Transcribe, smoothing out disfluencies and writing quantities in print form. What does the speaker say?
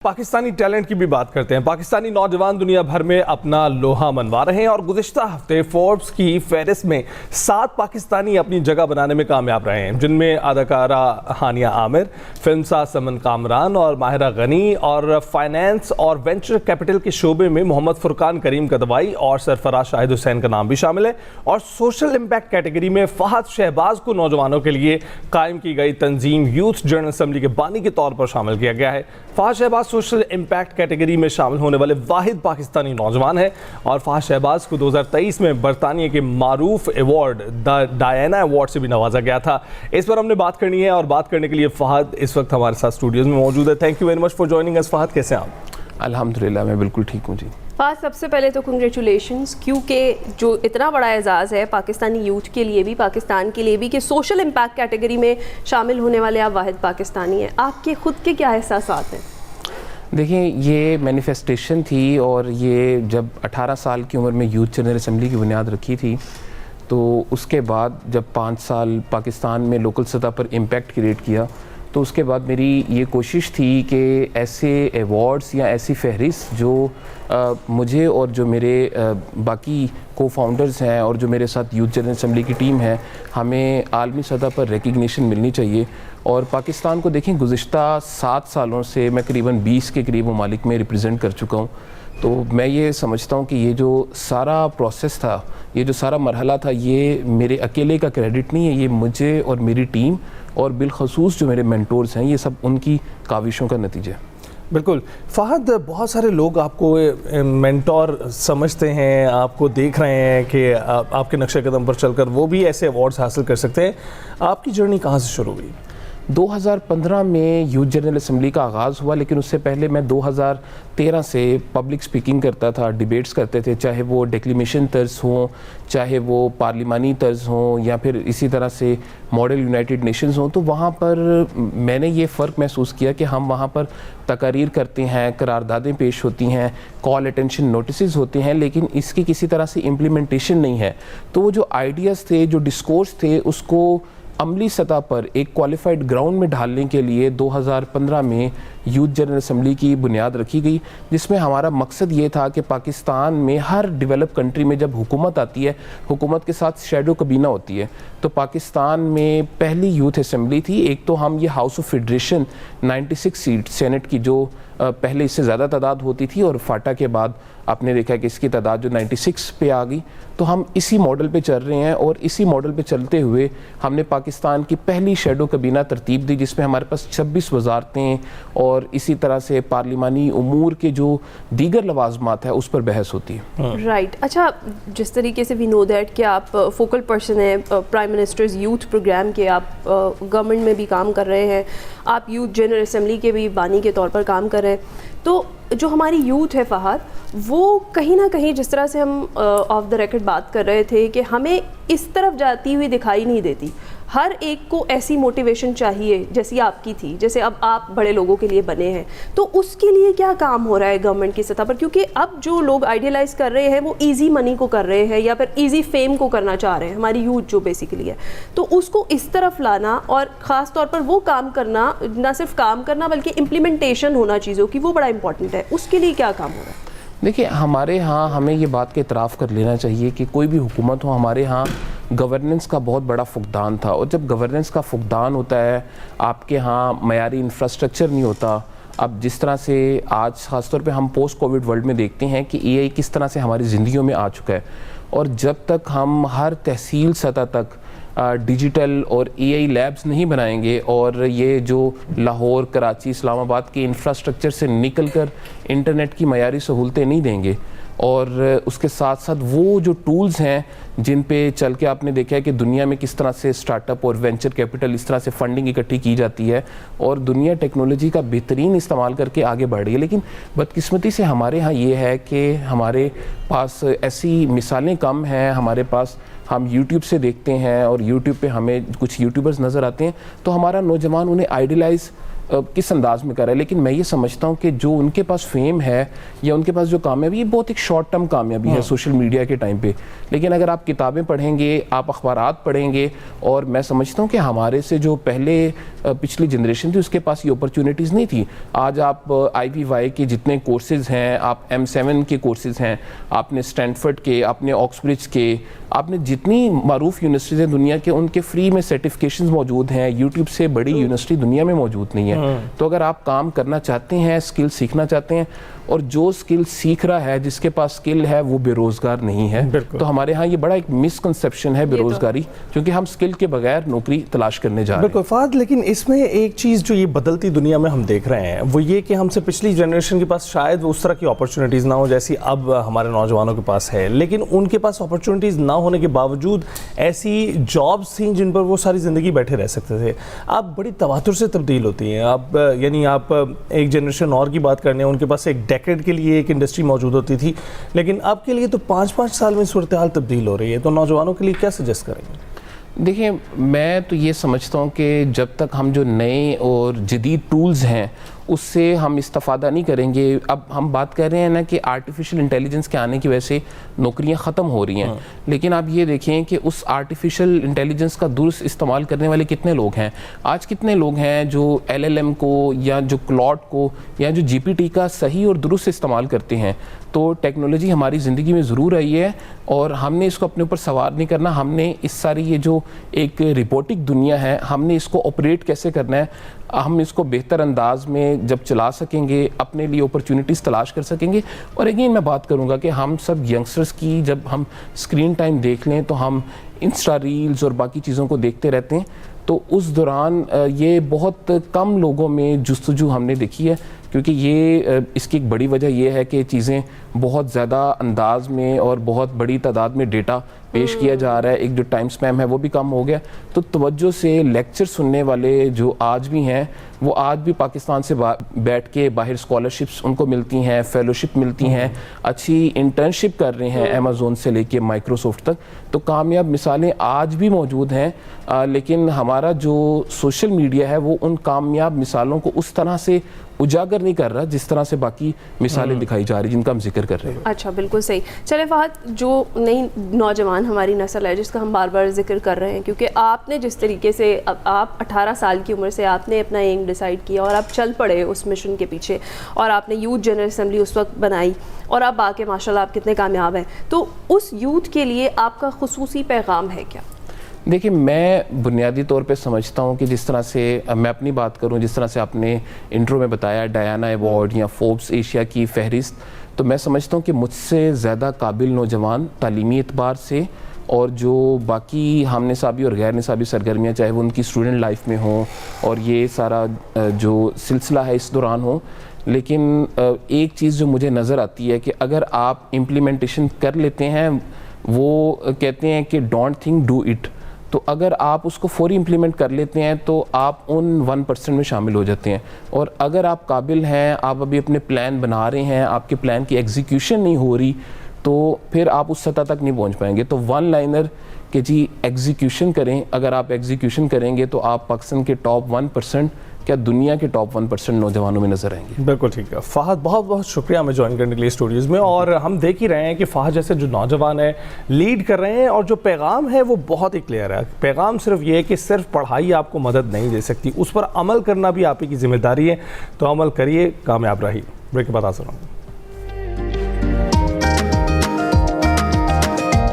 Pakistani talent کی بھی بات کرتے ہیں۔ پاکستانی نوجوان دنیا بھر میں اپنا لوہا منوا رہے ہیں اور گزشتہ ہفتے فوربس کی فہرست میں 7 پاکستانی اپنی جگہ بنانے میں کامیاب رہے ہیں، جن میں اداکارہ ہانیہ عامر، فلم ساز سمن کامران اور ماہرہ غنی، اور فائنانس اور وینچر کیپٹل کے شعبے میں محمد فرقان کریم کدوائی اور سرفراز شاہد حسین کا نام بھی شامل ہے۔ اور سوشل امپیکٹ کیٹیگری میں فہد شہباز کو نوجوانوں کے لیے قائم کی گئی تنظیم یوتھ جنرل اسمبلی کے بانی کے طور پر شامل کیا گیا ہے۔ Fahad Shahbaz social impact category میں شامل ہونے والے واحد پاکستانی نوجوان ہیں، اور فہد شہباز کو 2023 میں برطانیہ کے معروف ایوارڈ ڈائنا ایوارڈ سے بھی نوازا گیا تھا۔ اس پر ہم نے بات کرنی ہے، اور بات کرنے کے لیے فہد اس وقت ہمارے ساتھ اسٹوڈیوز میں موجود ہے۔ Thank you very much for joining اس۔ فہد، کیسے ہیں آپ؟ الحمدللہ میں بالکل ٹھیک ہوں جی۔ فہد، سب سے پہلے تو کنگریچولیشنز، کیونکہ جو اتنا بڑا اعزاز ہے پاکستانی یوتھ کے لیے بھی، پاکستان کے لیے بھی، کہ سوشل امپیکٹ کیٹیگری میں شامل ہونے والے آپ واحد پاکستانی ہیں۔ آپ کے خود کے کیا احساسات ہیں؟ دیکھیں، یہ مینیفیسٹیشن تھی، اور یہ جب 18 سال کی عمر میں یوتھ جنرل اسمبلی کی بنیاد رکھی تھی، تو اس کے بعد جب 5 سال پاکستان میں لوکل سطح پر امپیکٹ کریٹ کیا، تو اس کے بعد میری یہ کوشش تھی کہ ایسے ایوارڈز یا ایسی فہرست جو مجھے اور جو میرے باقی کو فاؤنڈرز ہیں اور جو میرے ساتھ یوتھ جنرل اسمبلی کی ٹیم ہے، ہمیں عالمی سطح پر ریکگنیشن ملنی چاہیے۔ اور پاکستان کو دیکھیں، گزشتہ 7 سالوں سے میں قریباً 20 کے قریب ممالک میں ریپرزینٹ کر چکا ہوں، تو میں یہ سمجھتا ہوں کہ یہ جو سارا پروسیس تھا، یہ جو سارا مرحلہ تھا، یہ میرے اکیلے کا کریڈٹ نہیں ہے، یہ مجھے اور میری ٹیم اور بالخصوص جو میرے مینٹورز ہیں، یہ سب ان کی کاوشوں کا نتیجہ ہے۔ بالکل فہد، بہت سارے لوگ آپ کو مینٹور سمجھتے ہیں، آپ کو دیکھ رہے ہیں کہ آپ کے نقش قدم پر چل کر وہ بھی ایسے ایوارڈز حاصل کر سکتے ہیں۔ آپ کی جرنی کہاں سے شروع ہوئی؟ 2015 میں یوتھ جنرل اسمبلی کا آغاز ہوا، لیکن اس سے پہلے میں 2013 سے پبلک سپیکنگ کرتا تھا، ڈیبیٹس کرتے تھے، چاہے وہ ڈیکلیمیشن طرز ہوں، چاہے وہ پارلیمانی طرز ہوں، یا پھر اسی طرح سے ماڈل یونائٹڈ نیشنز ہوں۔ تو وہاں پر میں نے یہ فرق محسوس کیا کہ ہم وہاں پر تقاریر کرتے ہیں، قراردادیں پیش ہوتی ہیں، کال اٹینشن نوٹسز ہوتے ہیں، لیکن اس کی کسی طرح سے امپلیمنٹیشن نہیں ہے۔ تو وہ جو آئیڈیاز تھے، جو ڈسکورس تھے، اس کو عملی سطح پر ایک کوالیفائڈ گراؤنڈ میں ڈھالنے کے لیے 2015 میں یوتھ جنرل اسمبلی کی بنیاد رکھی گئی، جس میں ہمارا مقصد یہ تھا کہ پاکستان میں ہر ڈیولپ کنٹری میں جب حکومت آتی ہے، حکومت کے ساتھ شیڈو کابینہ ہوتی ہے، تو پاکستان میں پہلی یوتھ اسمبلی تھی۔ ایک تو ہم یہ house of federation 96 seat senate کی، جو پہلے اس سے زیادہ تعداد ہوتی تھی، اور فاٹا کے بعد آپ نے دیکھا کہ اس کی تعداد جو 96 پہ آ گئی، تو ہم اسی ماڈل پہ چل رہے ہیں، اور اسی ماڈل پہ چلتے ہوئے ہم نے پاکستان کی پہلی شیڈو کابینہ ترتیب دی، جس میں ہمارے پاس 26 وزارتیں اور اسی طرح سے پارلیمانی امور کے جو دیگر لوازمات ہیں اس پر بحث ہوتی ہے۔ رائٹ، اچھا، جس طریقے سے وی نو دیٹ کہ آپ فوکل پرسن ہیں پرائم منسٹرز یوتھ پروگرام کے، آپ گورنمنٹ میں بھی کام کر رہے ہیں، آپ یوتھ جنرل اسمبلی کے بھی بانی کے طور پر کام کر رہے ہیں، تو جو ہماری یوتھ ہے فہد، وہ کہیں نہ کہیں، جس طرح سے ہم آف دا ریکارڈ بات کر رہے تھے، کہ ہمیں اس طرف جاتی ہوئی دکھائی نہیں دیتی۔ ہر ایک کو ایسی موٹیویشن چاہیے جیسی آپ کی تھی، جیسے اب آپ بڑے لوگوں کے لیے بنے ہیں، تو اس کے لیے کیا کام ہو رہا ہے گورنمنٹ کی سطح پر؟ کیونکہ اب جو لوگ آئیڈیلائز کر رہے ہیں وہ ایزی منی کو کر رہے ہیں، یا پھر ایزی فیم کو کرنا چاہ رہے ہیں، ہماری یوتھ جو بیسیکلی ہے، تو اس کو اس طرف لانا، اور خاص طور پر وہ کام کرنا، نہ صرف کام کرنا بلکہ امپلیمنٹیشن ہونا چیزوں کی، وہ بڑا امپورٹنٹ ہے۔ اس کے لیے کیا کام ہو رہا ہے؟ دیکھیں، ہمارے ہاں ہمیں یہ بات کا اعتراف کر لینا چاہیے کہ کوئی بھی حکومت ہو، ہمارے ہاں گورننس کا بہت بڑا فقدان تھا، اور جب گورننس کا فقدان ہوتا ہے، آپ کے ہاں معیاری انفراسٹرکچر نہیں ہوتا۔ اب جس طرح سے آج خاص طور پہ ہم پوسٹ کووڈ ورلڈ میں دیکھتے ہیں کہ اے آئی کس طرح سے ہماری زندگیوں میں آ چکا ہے، اور جب تک ہم ہر تحصیل سطح تک ڈیجیٹل اور اے آئی لیبز نہیں بنائیں گے، اور یہ جو لاہور، کراچی، اسلام آباد کے انفراسٹرکچر سے نکل کر انٹرنیٹ کی معیاری سہولتیں نہیں دیں گے، اور اس کے ساتھ ساتھ وہ جو ٹولز ہیں جن پہ چل کے آپ نے دیکھا ہے کہ دنیا میں کس طرح سے سٹارٹ اپ اور وینچر کیپٹل اس طرح سے فنڈنگ اکٹھی کی جاتی ہے، اور دنیا ٹیکنالوجی کا بہترین استعمال کر کے آگے بڑھ رہی ہے، لیکن بدقسمتی سے ہمارے ہاں یہ ہے کہ ہمارے پاس ایسی مثالیں کم ہیں۔ ہمارے پاس، ہم یوٹیوب سے دیکھتے ہیں، اور یوٹیوب پہ ہمیں کچھ یوٹیوبرز نظر آتے ہیں، تو ہمارا نوجوان انہیں آئیڈیلائز کس انداز میں کر رہا ہے. لیکن میں یہ سمجھتا ہوں کہ جو ان کے پاس فیم ہے یا ان کے پاس جو کامیابی ہے بہت ایک شارٹ ٹرم کامیابی ہے سوشل میڈیا کے ٹائم پہ. لیکن اگر آپ کتابیں پڑھیں گے, آپ اخبارات پڑھیں گے, اور میں سمجھتا ہوں کہ ہمارے سے جو پہلے پچھلی جنریشن تھی اس کے پاس یہ اپرچونیٹیز نہیں تھی. آج آپ IVY کے جتنے کورسز ہیں, آپ M7 کے کورسز ہیں, آپ نے اسٹینفرڈ کے, آپ نے آکسبرڈج کے, آپ نے جتنی معروف یونیورسٹیز ہیں دنیا کے, ان کے فری میں سرٹیفکیشنز موجود ہیں. یوٹیوب سے بڑی یونیورسٹی دنیا میں موجود نہیں ہے. تو اگر آپ کام کرنا چاہتے ہیں, اسکل سیکھنا چاہتے ہیں, اور جو اسکل سیکھ رہا ہے, جس کے پاس اسکل ہے, وہ بے روزگار نہیں ہے. تو ہمارے ہاں یہ بڑا ایک مسکنسیپشن ہے بے روزگاری, کیونکہ ہم اسکل کے بغیر نوکری تلاش کرنے جا رہے ہیں. بالکل فہد, لیکن اس میں ایک چیز جو یہ بدلتی دنیا میں ہم دیکھ رہے ہیں وہ یہ کہ ہم سے پچھلی جنریشن کے پاس شاید اس طرح کی اپرچونیٹیز نہ ہو جیسی اب ہمارے نوجوانوں کے پاس ہے, لیکن ان کے پاس اپرچونیٹیز نہ ہونے کے باوجود ایسی جابس تھیں جن پر وہ ساری زندگی بیٹھے رہ سکتے تھے. اب بڑی تواتر سے تبدیل ہوتی ہیں. اب یعنی آپ ایک جنریشن اور کی بات کرنے, ان کے پاس ایک ڈیکیڈ کے لیے ایک انڈسٹری موجود ہوتی تھی, لیکن اب کے لیے تو 5-5 سال میں صورتحال تبدیل ہو رہی ہے. تو نوجوانوں کے لیے کیا سجیسٹ کریں گے؟ دیکھیں, میں تو یہ سمجھتا ہوں کہ جب تک ہم جو نئے اور جدید ٹولز ہیں اس سے ہم استفادہ نہیں کریں گے. اب ہم بات کر رہے ہیں نا کہ آرٹیفیشل انٹیلیجنس کے آنے کی وجہ سے نوکریاں ختم ہو رہی ہیں, لیکن آپ یہ دیکھیں کہ اس آرٹیفیشل انٹیلیجنس کا درست استعمال کرنے والے کتنے لوگ ہیں. آج کتنے لوگ ہیں جو LLM کو یا جو کلاڈ کو یا جو GPT کا صحیح اور درست استعمال کرتے ہیں. تو ٹیکنالوجی ہماری زندگی میں ضرور آئی ہے, اور ہم نے اس کو اپنے اوپر سوار نہیں کرنا. ہم نے اس ساری یہ جو ایک رپورٹک دنیا ہے, ہم نے اس کو آپریٹ کیسے کرنا ہے, ہم اس کو بہتر انداز میں جب چلا سکیں گے, اپنے لیے اپرچونیٹیز تلاش کر سکیں گے. اور اگین میں بات کروں گا کہ ہم سب ینگسٹرز کی جب ہم اسکرین ٹائم دیکھ لیں تو ہم انسٹا ریلز اور باقی چیزوں کو دیکھتے رہتے ہیں. تو اس دوران یہ بہت کم لوگوں میں جستجو ہم نے دیکھی ہے, کیونکہ یہ اس کی ایک بڑی وجہ یہ ہے کہ چیزیں بہت زیادہ انداز میں اور بہت بڑی تعداد میں ڈیٹا پیش کیا جا رہا ہے. ایک جو ٹائم سپیم ہے وہ بھی کم ہو گیا. تو توجہ سے لیکچر سننے والے جو آج بھی ہیں وہ آج بھی پاکستان سے بیٹھ کے باہر اسکالرشپس ان کو ملتی ہیں, فیلوشپ ملتی ہیں, اچھی انٹرنشپ کر رہے ہیں امیزون سے لے کے مائکروسافٹ تک. تو کامیاب مثالیں آج بھی موجود ہیں, لیکن ہمارا جو سوشل میڈیا ہے وہ ان کامیاب مثالوں کو اس طرح سے اجاگر نہیں کر رہا جس طرح سے باقی مثالیں دکھائی جا رہی جن کا ہم ذکر کر رہے ہیں. اچھا, بالکل صحیح. چلے فہد, جو نئی نوجوان ہماری نسل ہے جس کا ہم بار بار ذکر کر رہے ہیں, کیونکہ آپ نے جس طریقے سے آپ 18 سال کی عمر سے آپ نے اپنا ایم ڈیسائیڈ کیا اور آپ چل پڑے اس مشن کے پیچھے, اور آپ نے یوتھ جنرل اسمبلی اس وقت بنائی, اور اب آ کے ماشاء اللہ آپ کتنے کامیاب ہیں. تو اس یوتھ کے لیے آپ کا خصوصی پیغام ہے کیا؟ دیکھیں, میں بنیادی طور پہ سمجھتا ہوں کہ جس طرح سے میں اپنی بات کروں, جس طرح سے آپ نے انٹرو میں بتایا ڈیانا ایوارڈ یا فوربس ایشیا کی فہرست, تو میں سمجھتا ہوں کہ مجھ سے زیادہ قابل نوجوان تعلیمی اعتبار سے اور جو باقی ہم نصابی اور غیر نصابی سرگرمیاں چاہے وہ ان کی اسٹوڈنٹ لائف میں ہوں اور یہ سارا جو سلسلہ ہے اس دوران ہو, لیکن ایک چیز جو مجھے نظر آتی ہے کہ اگر آپ امپلیمنٹیشن کر لیتے ہیں, وہ کہتے ہیں کہ ڈونٹ تھنک ڈو اٹ, تو اگر آپ اس کو فوری امپلیمنٹ کر لیتے ہیں تو آپ ان 1% میں شامل ہو جاتے ہیں. اور اگر آپ قابل ہیں, آپ ابھی اپنے پلان بنا رہے ہیں, آپ کے پلان کی ایگزیکیوشن نہیں ہو رہی, تو پھر آپ اس سطح تک نہیں پہنچ پائیں گے. تو ون لائنر کہ جی ایگزیکیوشن کریں, اگر آپ ایگزیکیوشن کریں گے تو آپ پاکستان کے ٹاپ 1%, کیا دنیا کے ٹاپ 1% نوجوانوں میں نظر آئیں گے. بالکل ٹھیک ہے فہد, بہت بہت شکریہ ہمیں جوائن کرنے کے لیے اسٹوڈیوز میں. اور ہم دیکھ ہی رہے ہیں کہ فہد جیسے جو نوجوان ہیں لیڈ کر رہے ہیں, اور جو پیغام ہے وہ بہت ہی کلیئر ہے. پیغام صرف یہ ہے کہ صرف پڑھائی آپ کو مدد نہیں دے سکتی, اس پر عمل کرنا بھی آپ ہی کی ذمہ داری ہے. تو عمل کریے, کامیاب رہیے. بریک کے بعد حاضر ہوں.